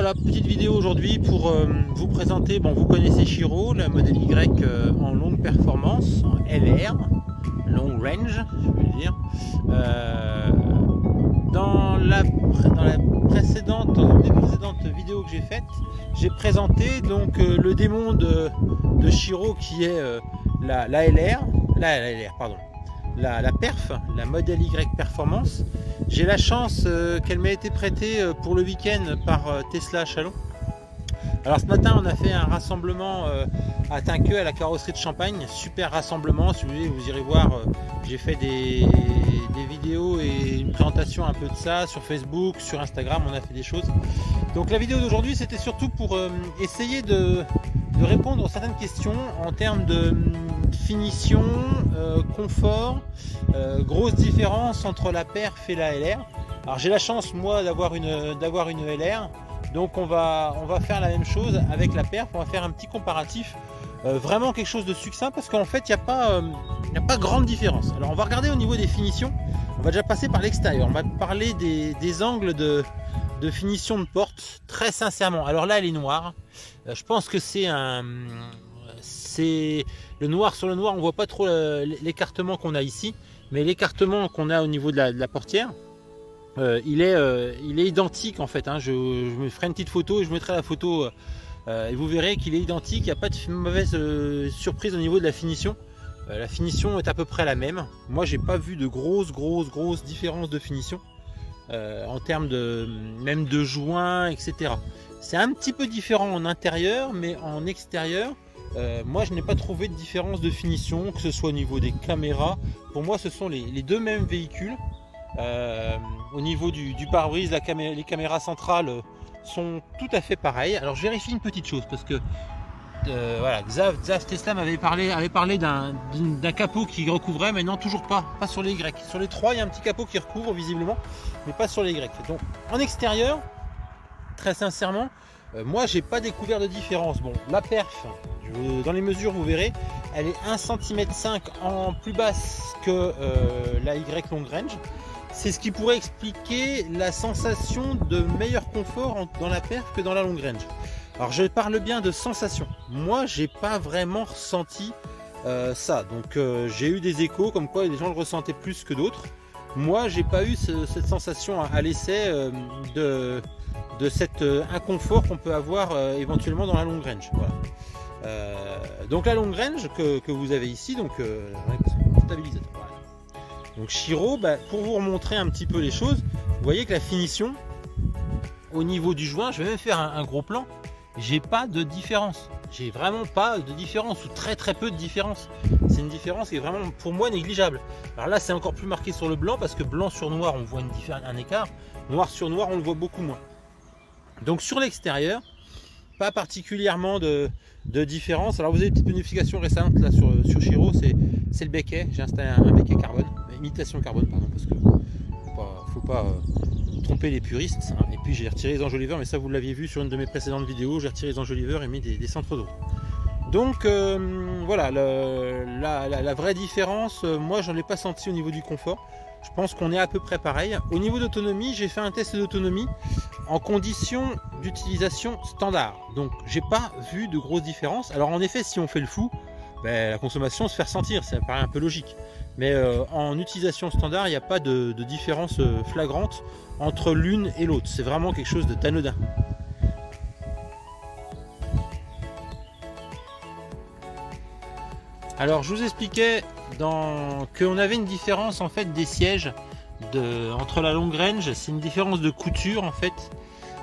voilà, petite vidéo aujourd'hui pour vous présenter, bon vous connaissez Shiro, la modèle Y en longue performance, en LR, long range, je veux dire. Dans une des précédentes vidéos que j'ai faites, j'ai présenté donc le démon de Shiro qui est la perf, la modèle Y performance. J'ai la chance qu'elle m'a été prêtée pour le week-end par Tesla à Chalon. Alors ce matin on a fait un rassemblement à Tinqueux à la carrosserie de Champagne, super rassemblement, si vous voulez vous irez voir, j'ai fait des vidéos et une présentation un peu de ça sur Facebook, sur Instagram, on a fait des choses. Donc la vidéo d'aujourd'hui c'était surtout pour essayer de répondre à certaines questions en termes de finition, confort, grosse différence entre la perf et la LR. Alors j'ai la chance moi d'avoir une LR, donc on va faire la même chose avec la perf, on va faire un petit comparatif, vraiment quelque chose de succinct parce qu'en fait il n'y a pas grande différence. Alors on va regarder au niveau des finitions, on va déjà passer par l'extérieur, on va parler des angles de finition de porte, très sincèrement. Alors là elle est noire, je pense que c'est le noir sur le noir, on voit pas trop l'écartement qu'on a ici, mais l'écartement qu'on a au niveau de la portière, il est identique en fait, hein. Je me ferai une petite photo et je mettrai la photo et vous verrez qu'il est identique, il n'y a pas de mauvaise surprise au niveau de la finition. La finition est à peu près la même. Moi j'ai pas vu de grosses différences de finition en termes même de joints, etc. C'est un petit peu différent en intérieur, mais en extérieur, moi je n'ai pas trouvé de différence de finition, que ce soit au niveau des caméras. Pour moi ce sont les deux mêmes véhicules. Au niveau du pare-brise, les caméras centrales sont tout à fait pareilles. Alors je vérifie une petite chose parce que voilà, Xav Tesla avait parlé d'un capot qui recouvrait, mais non, toujours pas sur les Y. Sur les 3 il y a un petit capot qui recouvre visiblement, mais pas sur les Y. Donc en extérieur, très sincèrement, moi j'ai pas découvert de différence. Bon, la perf, dans les mesures vous verrez, elle est 1,5 cm en plus basse que la Y long range. C'est ce qui pourrait expliquer la sensation de meilleur confort dans la perf que dans la long range. Alors je parle bien de sensation. Moi j'ai pas vraiment ressenti ça. Donc j'ai eu des échos comme quoi les gens le ressentaient plus que d'autres. Moi j'ai pas eu cette sensation à l'essai de cet inconfort qu'on peut avoir éventuellement dans la long range. Voilà. Donc la long range que vous avez ici, donc stabilisateur. Voilà. Donc Shiro, pour vous remontrer un petit peu les choses, vous voyez que la finition au niveau du joint, je vais même faire un gros plan, j'ai pas de différence. J'ai vraiment pas de différence ou très peu de différence. C'est une différence qui est vraiment pour moi négligeable. Alors là c'est encore plus marqué sur le blanc parce que blanc sur noir on voit un écart, noir sur noir on le voit beaucoup moins. Donc sur l'extérieur, pas particulièrement de différence. Alors vous avez une petite modification récente là sur Shiro, c'est le becquet. J'ai installé un becquet carbone, imitation carbone pardon, parce que faut pas tromper les puristes. Et puis j'ai retiré les enjoliveurs, mais ça vous l'aviez vu sur une de mes précédentes vidéos, j'ai retiré les enjoliveurs et mis des centres d'eau. Donc voilà, la vraie différence, moi j'en ai pas senti au niveau du confort. Je pense qu'on est à peu près pareil. Au niveau d'autonomie, j'ai fait un test d'autonomie en conditions d'utilisation standard. Donc j'ai pas vu de grosses différences. Alors en effet, si on fait le fou, la consommation se fait ressentir, ça paraît un peu logique. Mais en utilisation standard, il n'y a pas de différence flagrante entre l'une et l'autre. C'est vraiment quelque chose d'anodin. Alors je vous expliquais qu'on avait une différence en fait des sièges entre la long range, c'est une différence de couture en fait.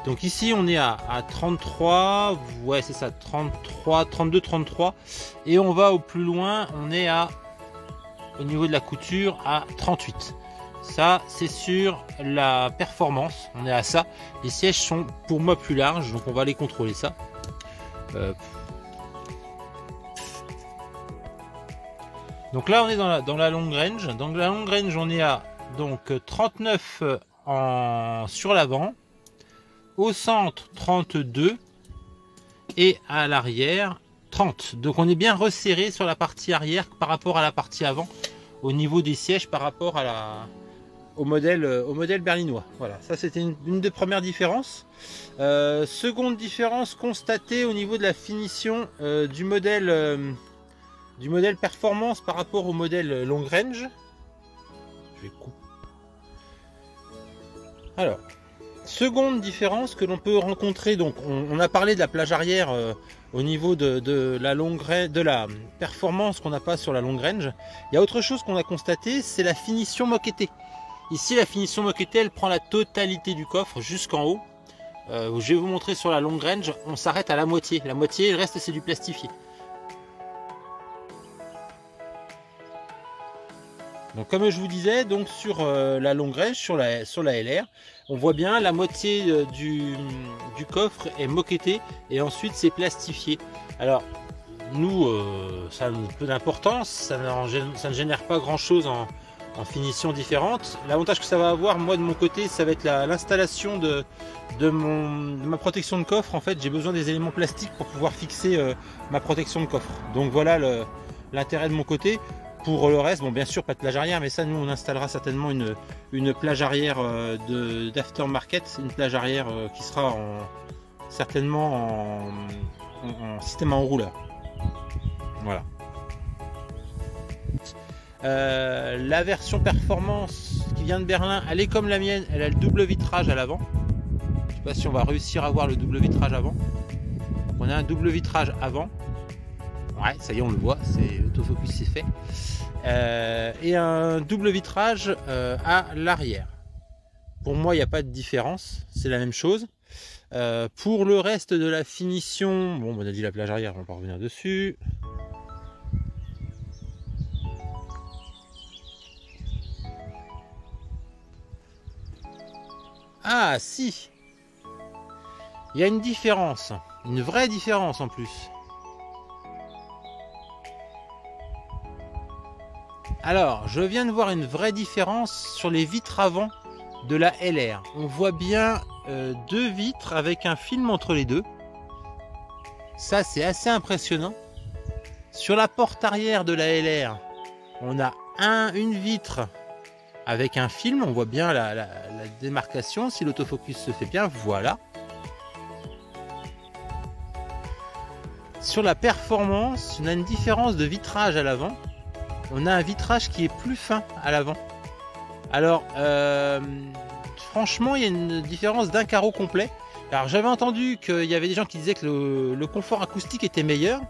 Donc ici on est à 33, ouais c'est ça, 33, 32, 33, et on va au plus loin, on est au niveau de la couture à 38. Ça c'est sur la performance, on est à ça. Les sièges sont pour moi plus larges, donc on va aller contrôler ça. Donc là on est dans la long range. Dans la long range on est à donc 39 sur l'avant, au centre 32 et à l'arrière 30. Donc on est bien resserré sur la partie arrière par rapport à la partie avant au niveau des sièges par rapport à au modèle berlinois. Voilà, ça c'était une des premières différences. Seconde différence constatée au niveau de la finition du modèle performance par rapport au modèle long range. Je vais couper. Alors, seconde différence que l'on peut rencontrer, donc on a parlé de la plage arrière au niveau de la performance qu'on n'a pas sur la long range. Il y a autre chose qu'on a constaté, c'est la finition moquettée. Ici, la finition moquettée, elle prend la totalité du coffre jusqu'en haut. Je vais vous montrer sur la long range, on s'arrête à la moitié. La moitié, le reste, c'est du plastifié. Donc, comme je vous disais, donc sur la long range, sur la LR, on voit bien la moitié du coffre est moquetté et ensuite c'est plastifié. Alors, nous, ça a peu d'importance, ça ne génère pas grand chose en finition différente. L'avantage que ça va avoir, moi de mon côté, ça va être l'installation de ma protection de coffre. En fait, j'ai besoin des éléments plastiques pour pouvoir fixer ma protection de coffre. Donc voilà l'intérêt de mon côté. Pour le reste, bon, bien sûr pas de plage arrière, mais ça nous on installera certainement une plage arrière d'aftermarket, une plage arrière qui sera certainement en système à enrouleur. Voilà. La version performance qui vient de Berlin, elle est comme la mienne, elle a le double vitrage à l'avant. Je sais pas si on va réussir à voir le double vitrage avant. On a un double vitrage avant. Ouais, ça y est, on le voit, c'est l'autofocus, c'est fait. Et un double vitrage à l'arrière. Pour moi, il n'y a pas de différence, c'est la même chose. Pour le reste de la finition, bon, on a dit la plage arrière, on va pas revenir dessus. Ah si, il y a une différence, une vraie différence en plus. Alors, je viens de voir une vraie différence sur les vitres avant de la LR. On voit bien deux vitres avec un film entre les deux. Ça, c'est assez impressionnant. Sur la porte arrière de la LR, on a une vitre avec un film. On voit bien la démarcation. Si l'autofocus se fait bien, voilà. Sur la performance, on a une différence de vitrage à l'avant. On a un vitrage qui est plus fin à l'avant. Alors, franchement, il y a une différence d'un carreau complet. Alors, j'avais entendu qu'il y avait des gens qui disaient que le confort acoustique était meilleur.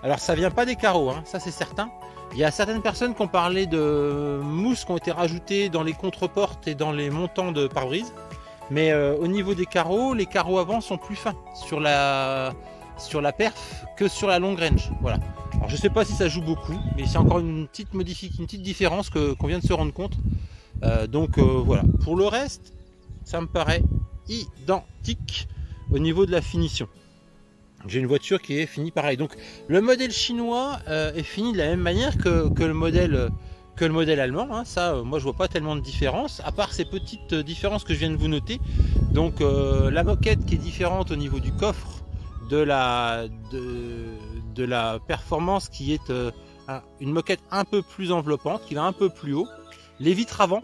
Alors, ça vient pas des carreaux, hein, ça c'est certain. Il y a certaines personnes qui ont parlé de mousses qui ont été rajoutées dans les contreportes et dans les montants de pare-brise. Mais au niveau des carreaux, les carreaux avant sont plus fins sur la perf que sur la long range. Voilà. Alors je sais pas si ça joue beaucoup, mais c'est encore une petite différence qu'on vient de se rendre compte. Donc voilà. Pour le reste, ça me paraît identique au niveau de la finition. J'ai une voiture qui est finie pareil. Donc le modèle chinois est fini de la même manière que le modèle allemand. Hein. Ça, moi je vois pas tellement de différence, à part ces petites différences que je viens de vous noter. Donc la moquette qui est différente au niveau du coffre, de la performance qui est une moquette un peu plus enveloppante, qui va un peu plus haut. Les vitres avant,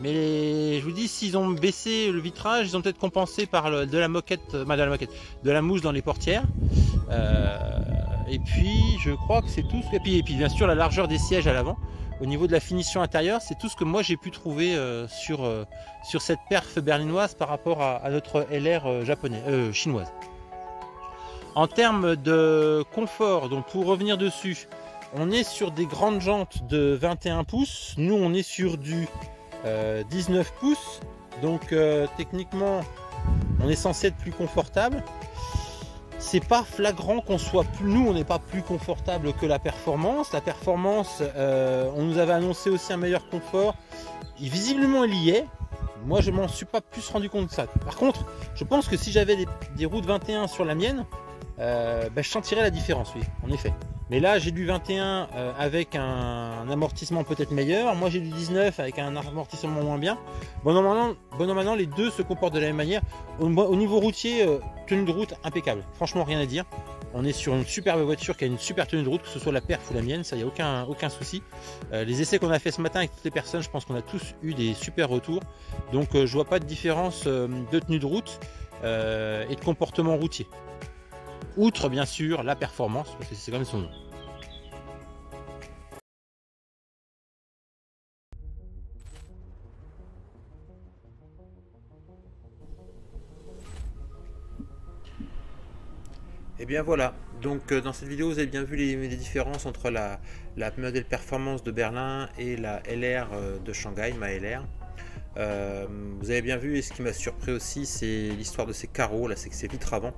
mais je vous dis, s'ils ont baissé le vitrage, ils ont peut-être compensé par de la mousse dans les portières. Et puis je crois que c'est tout. Et puis bien sûr la largeur des sièges à l'avant. Au niveau de la finition intérieure, c'est tout ce que moi j'ai pu trouver sur cette perf berlinoise par rapport à notre LR chinoise. En termes de confort, donc pour revenir dessus, on est sur des grandes jantes de 21 pouces. Nous, on est sur du 19 pouces. Donc techniquement, on est censé être plus confortable. C'est pas flagrant qu'on soit plus... Nous, on n'est pas plus confortable que la performance. La performance, on nous avait annoncé aussi un meilleur confort. Et visiblement, il y est. Moi, je m'en suis pas plus rendu compte de ça. Par contre, je pense que si j'avais des roues de 21 sur la mienne, je sentirais la différence, oui, en effet. Mais là, j'ai du 21 avec un amortissement peut-être meilleur. Moi, j'ai du 19 avec un amortissement moins bien. Bon, normalement, les deux se comportent de la même manière. Au niveau routier, tenue de route impeccable. Franchement, rien à dire. On est sur une superbe voiture qui a une super tenue de route, que ce soit la perf ou la mienne, ça, il n'y a aucun souci. Les essais qu'on a fait ce matin avec toutes les personnes, je pense qu'on a tous eu des super retours. Donc je vois pas de différence de tenue de route et de comportement routier. Outre bien sûr la performance, parce que c'est quand même son nom. Et bien voilà, donc dans cette vidéo vous avez bien vu les différences entre la modèle performance de Berlin et la LR de Shanghai, ma LR. Vous avez bien vu, et ce qui m'a surpris aussi, c'est l'histoire de ces carreaux, là, c'est que ces vitres avant.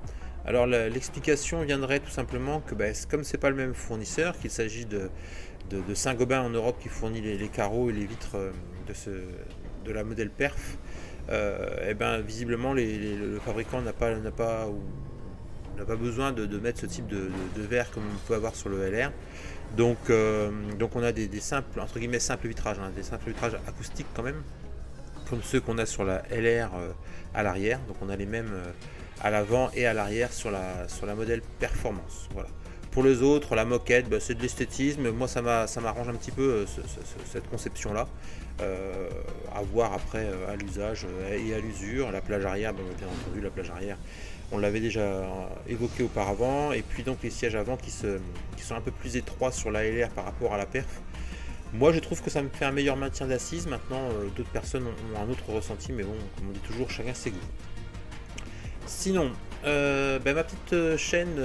Alors l'explication viendrait tout simplement que comme c'est pas le même fournisseur, qu'il s'agit de Saint-Gobain en Europe qui fournit les carreaux et les vitres de la modèle perf, et visiblement le fabricant n'a pas besoin de mettre ce type de verre comme on peut avoir sur le LR. Donc on a des simples, entre guillemets, simples vitrages, hein, des simples vitrages acoustiques quand même, comme ceux qu'on a sur la LR à l'arrière. Donc on a les mêmes à l'avant et à l'arrière sur la modèle performance. Voilà. Pour les autres, la moquette, c'est de l'esthétisme. Moi ça m'arrange un petit peu cette conception là. À voir après à l'usage et à l'usure. La plage arrière, bien entendu, la plage arrière, on l'avait déjà évoqué auparavant. Et puis donc les sièges avant qui sont un peu plus étroits sur la LR par rapport à la perf. Moi je trouve que ça me fait un meilleur maintien d'assise. Maintenant d'autres personnes ont un autre ressenti, mais bon, comme on dit toujours, chacun ses goûts. Sinon, ma petite chaîne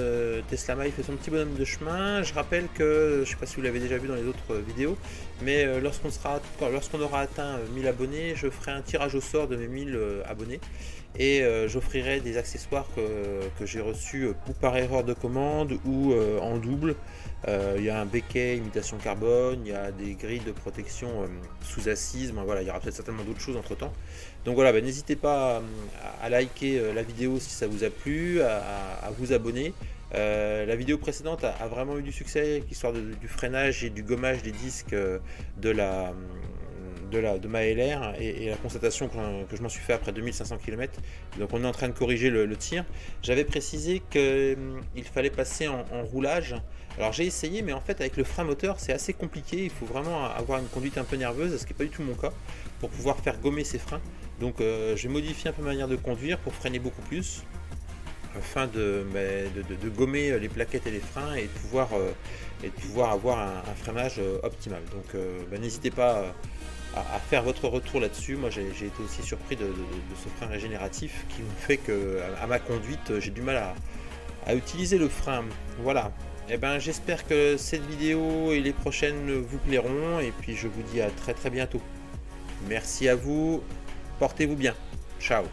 Tesla Mail fait son petit bonhomme de chemin. Je rappelle que, je ne sais pas si vous l'avez déjà vu dans les autres vidéos, mais lorsqu'on aura atteint 1000 abonnés, je ferai un tirage au sort de mes 1000 abonnés et j'offrirai des accessoires que j'ai reçus ou par erreur de commande ou en double. Il y a un béquet imitation carbone, il y a des grilles de protection sous assise, voilà, il y aura peut-être certainement d'autres choses entre temps. Donc voilà, n'hésitez pas à liker la vidéo si ça vous a plu, à vous abonner. La vidéo précédente a vraiment eu du succès, l'histoire du freinage et du gommage des disques de ma LR et la constatation que je m'en suis fait après 2500 km. Donc on est en train de corriger le tir. J'avais précisé qu'il fallait passer en roulage. Alors j'ai essayé, mais en fait avec le frein moteur c'est assez compliqué. Il faut vraiment avoir une conduite un peu nerveuse, ce qui n'est pas du tout mon cas, pour pouvoir faire gommer ces freins. Donc je vais modifier un peu ma manière de conduire pour freiner beaucoup plus, afin de gommer les plaquettes et les freins et de pouvoir avoir un freinage optimal. Donc n'hésitez pas à faire votre retour là-dessus. Moi j'ai été aussi surpris de ce frein régénératif qui me fait que à ma conduite j'ai du mal à utiliser le frein. Voilà. J'espère que cette vidéo et les prochaines vous plairont, et puis je vous dis à très bientôt. Merci à vous, portez-vous bien, ciao.